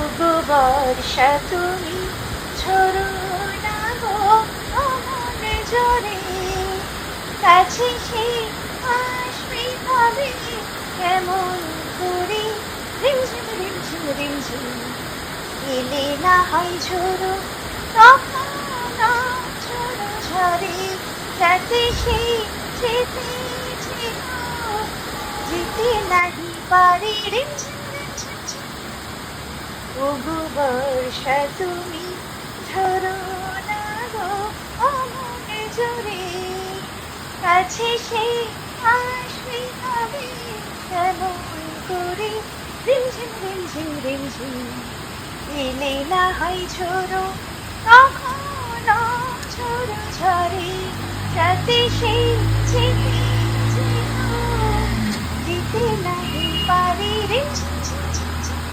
ওগো বর্ষা তুমি ঝরো না গো অমন জোরে, কাছে সে আসবে কবে কেমন করে, রিমঝিম রিমঝিম রিমঝিম এলে না হয় ঝোড়ো, তখন ঝোড়ো ঝরে, যাতে সে যেতে ছিল যেতে নাহি পারে, রিমঝিম রিমঝিম ঝিম। ওগো বর্ষা তুমি ঝরো না গো অমন জোরে, কাছে সে আসবে কবে কেমন করে, রিমঝিম রিমঝিম রিমঝিম এলে না হয় ঝোড়ো, তখনও ঝোড়ো ঝরে, যাতে সে যেতে যেতে নাহি পারে, রিমঝিম